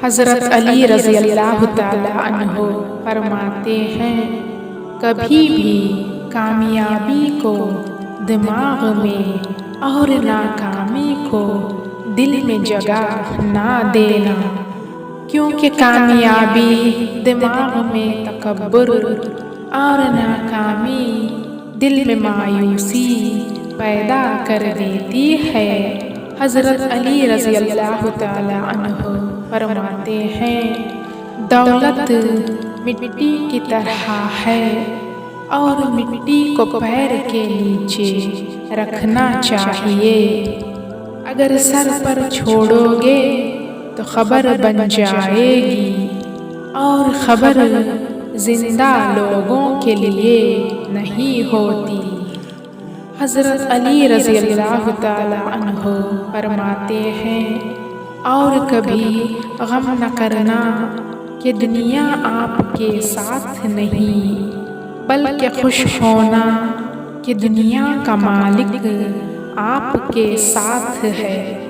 حضرت علی رضی اللہ تعالیٰ عنہ فرماتے ہیں، کبھی بھی کامیابی کو دماغ میں اور ناکامی کو دل میں جگہ نہ دینا، کیونکہ کامیابی دماغ میں تکبر اور ناکامی دل میں مایوسی پیدا کر دیتی ہے۔ حضرت علی رضی اللہ تعالیٰ عنہ فرماتے ہیں، دولت مٹی کی طرح ہے اور مٹی کو پیر کے نیچے رکھنا چاہیے، اگر سر پر چھوڑو گے تو خبر بن جائے گی، اور خبر زندہ لوگوں کے لیے نہیں ہوتی۔ حضرت علی رضی اللہ تعالیٰ عنہ فرماتے ہیں، اور کبھی غم نہ کرنا کہ دنیا آپ کے ساتھ نہیں، بلکہ خوش ہونا کہ دنیا کا مالک آپ کے ساتھ ہے۔